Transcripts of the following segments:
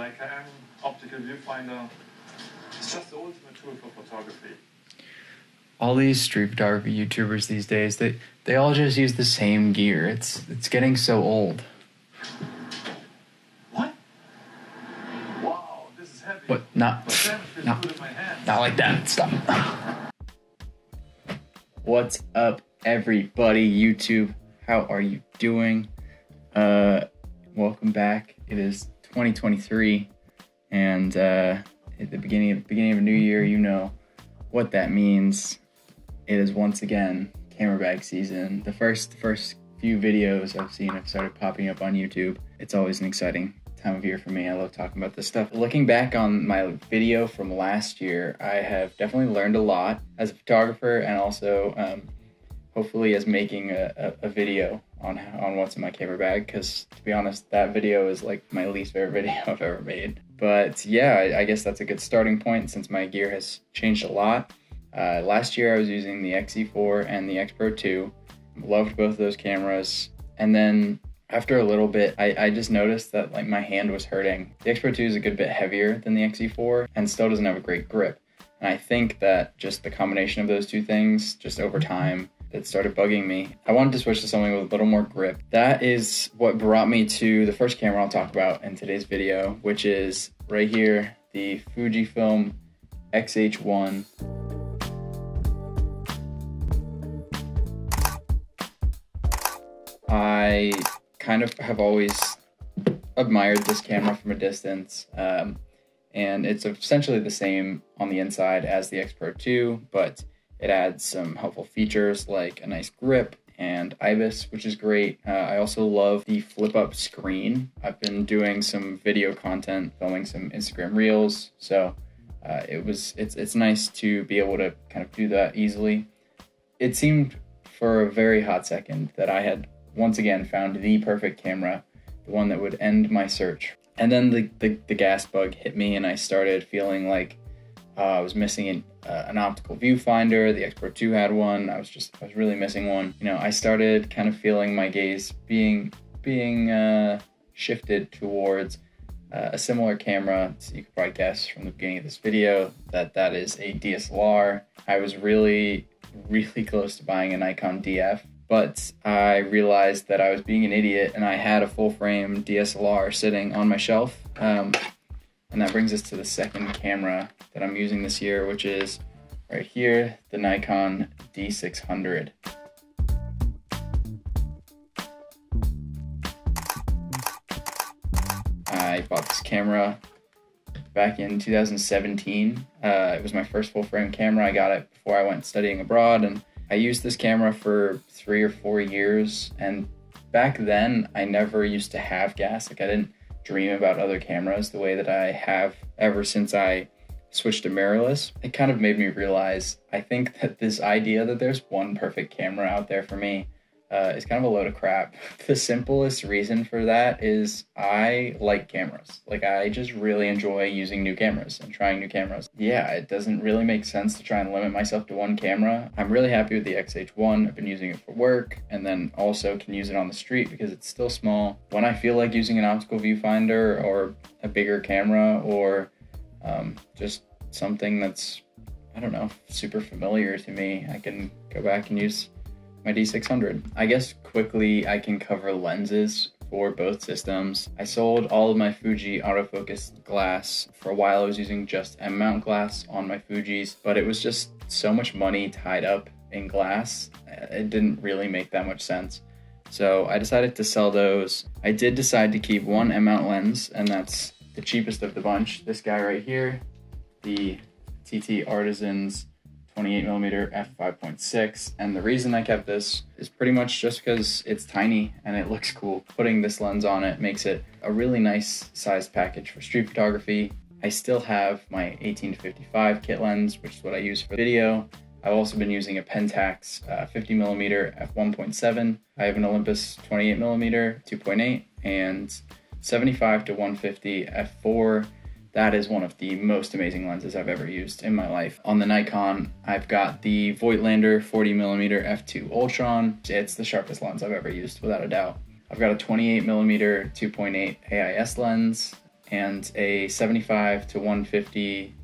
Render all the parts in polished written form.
Nikon optical viewfinder is just the ultimate tool for photography. All these street photography YouTubers these days, they all just use the same gear. It's getting so old. What? Wow, this is heavy. But not like that. Stop. What's up, everybody? YouTube, how are you doing? Welcome back. It is 2023, and at the beginning of a new year, you know what that means. It is once again camera bag season. The first few videos I've seen have started popping up on YouTube. It's always an exciting time of year for me. I love talking about this stuff. Looking back on my video from last year, I have definitely learned a lot as a photographer, and also hopefully as making a video on what's in my camera bag, because to be honest, that video is like my least favorite video I've ever made. But yeah, I guess that's a good starting point since my gear has changed a lot. Last year I was using the Xe4 and the X Pro 2. Loved both of those cameras. And then after a little bit, I just noticed that like my hand was hurting. The X Pro 2 is a good bit heavier than the Xe4 and still doesn't have a great grip. And I think that just the combination of those two things, just over time, it started bugging me. I wanted to switch to something with a little more grip. That is what brought me to the first camera I'll talk about in today's video, which is right here, the Fujifilm XH1. I kind of have always admired this camera from a distance, and it's essentially the same on the inside as the X Pro 2, but it adds some helpful features like a nice grip and IBIS, which is great. I also love the flip-up screen. I've been doing some video content, filming some Instagram Reels, so it's nice to be able to kind of do that easily. It seemed for a very hot second that I had once again found the perfect camera, the one that would end my search. And then the gas bug hit me, and I started feeling like I was missing an optical viewfinder. The X Pro 2 had one. I was really missing one. You know, I started kind of feeling my gaze being shifted towards a similar camera. So you could probably guess from the beginning of this video that is a DSLR. I was really close to buying a Nikon DF, but I realized that I was being an idiot, and I had a full-frame DSLR sitting on my shelf. And that brings us to the second camera that I'm using this year, which is right here, the Nikon D600. I bought this camera back in 2017. It was my first full-frame camera. I got it before I went studying abroad, and I used this camera for 3 or 4 years. And back then, I never used to have gas. Like, I didn't dream about other cameras the way that I have ever since I switched to mirrorless. It kind of made me realize, I think that this idea that there's one perfect camera out there for me is kind of a load of crap. The simplest reason for that is I like cameras. Like, I just really enjoy using new cameras and trying new cameras. Yeah, it doesn't really make sense to try and limit myself to one camera. I'm really happy with the XH1. I've been using it for work, and then also can use it on the street because it's still small. When I feel like using an optical viewfinder or a bigger camera, or just something that's, I don't know, super familiar to me, I can go back and use my D600. I guess quickly I can cover lenses for both systems. I sold all of my Fuji autofocus glass. For a while I was using just M-mount glass on my Fujis, but it was just so much money tied up in glass, it didn't really make that much sense. So I decided to sell those. I did decide to keep one M-mount lens, and that's the cheapest of the bunch. This guy right here, the TT Artisans 28mm f5.6, and the reason I kept this is pretty much just because it's tiny and it looks cool. Putting this lens on it makes it a really nice sized package for street photography. I still have my 18-55 kit lens, which is what I use for video. I've also been using a Pentax 50mm f1.7. I have an Olympus 28mm 2.8 and 75-150 f4. That is one of the most amazing lenses I've ever used in my life. On the Nikon, I've got the Voigtlander 40mm f2 Ultron. It's the sharpest lens I've ever used, without a doubt. I've got a 28mm 2.8 AIS lens, and a 75 to 150,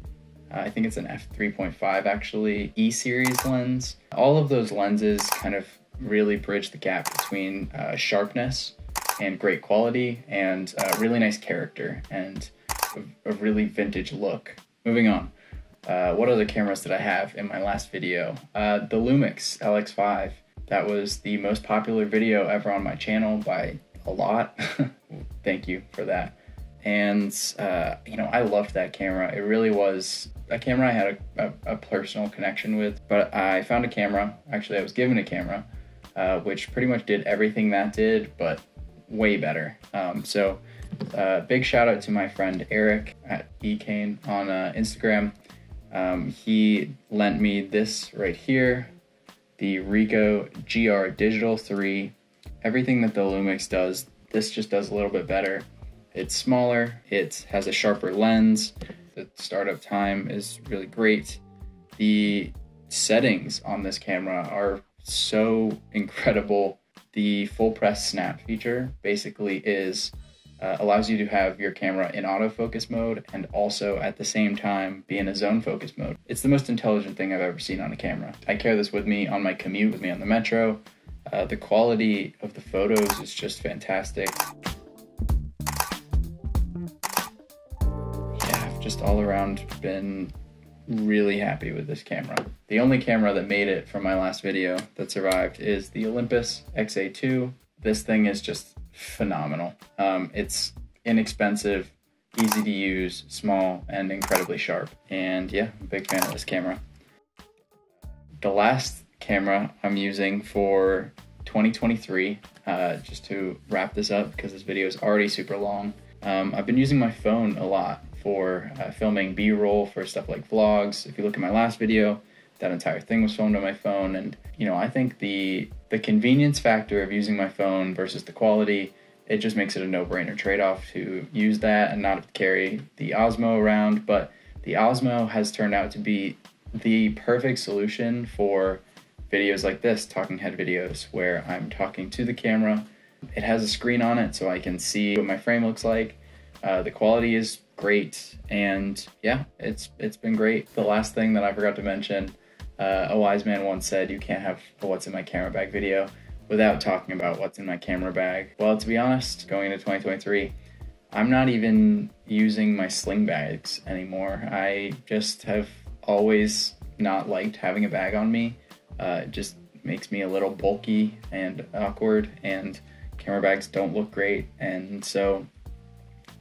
I think it's an f3.5 actually, E-series lens. All of those lenses kind of really bridge the gap between sharpness and great quality and really nice character and a really vintage look. Moving on. What other cameras did I have in my last video? The Lumix LX5. That was the most popular video ever on my channel by a lot. Thank you for that. And, you know, I loved that camera. It really was a camera I had a personal connection with. But I found a camera, actually I was given a camera, which pretty much did everything that did, but way better. So big shout out to my friend Eric at eCane on Instagram. He lent me this right here, the Ricoh GR Digital 3. Everything that the Lumix does, this just does a little bit better. It's smaller, it has a sharper lens, the startup time is really great. The settings on this camera are so incredible. The full press snap feature basically allows you to have your camera in autofocus mode and also at the same time be in a zone focus mode. It's the most intelligent thing I've ever seen on a camera. I carry this with me on my commute, with me on the metro. The quality of the photos is just fantastic. Yeah, I've just all around been really happy with this camera. The only camera that made it from my last video that survived is the Olympus Xa2. This thing is just phenomenal. It's inexpensive, easy to use, small, and incredibly sharp. And yeah, I'm a big fan of this camera. The last camera I'm using for 2023, just to wrap this up because this video is already super long. I've been using my phone a lot for filming B-roll for stuff like vlogs. If you look at my last video, that entire thing was filmed on my phone. And you know, I think the convenience factor of using my phone versus the quality, it just makes it a no-brainer trade-off to use that and not carry the Osmo around. But the Osmo has turned out to be the perfect solution for videos like this, talking head videos, where I'm talking to the camera. It has a screen on it so I can see what my frame looks like. The quality is great, and yeah, it's been great. The last thing that I forgot to mention, a wise man once said, you can't have a what's in my camera bag video without talking about what's in my camera bag. Well, to be honest, going into 2023, I'm not even using my sling bags anymore. I just have always not liked having a bag on me. It just makes me a little bulky and awkward, and camera bags don't look great. And so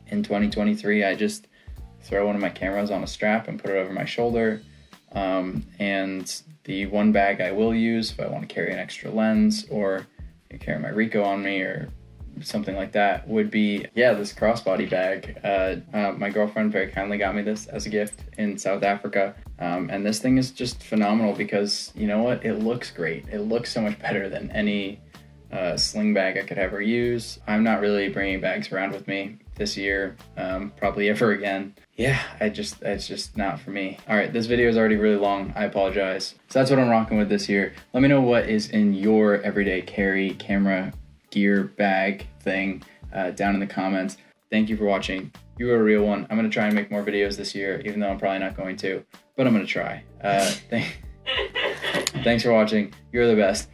in 2023, I just throw one of my cameras on a strap and put it over my shoulder. And the one bag I will use if I want to carry an extra lens or carry my Ricoh on me or something like that would be, yeah, this crossbody bag. My girlfriend very kindly got me this as a gift in South Africa. And this thing is just phenomenal because, you know what, it looks great. It looks so much better than any sling bag I could ever use. I'm not really bringing bags around with me this year, probably ever again. Yeah, it's just not for me. All right, this video is already really long. I apologize. So that's what I'm rocking with this year. Let me know what is in your everyday carry camera gear bag thing down in the comments. Thank you for watching. You are a real one. I'm gonna try and make more videos this year, even though I'm probably not going to, but I'm gonna try. Thanks for watching. You're the best.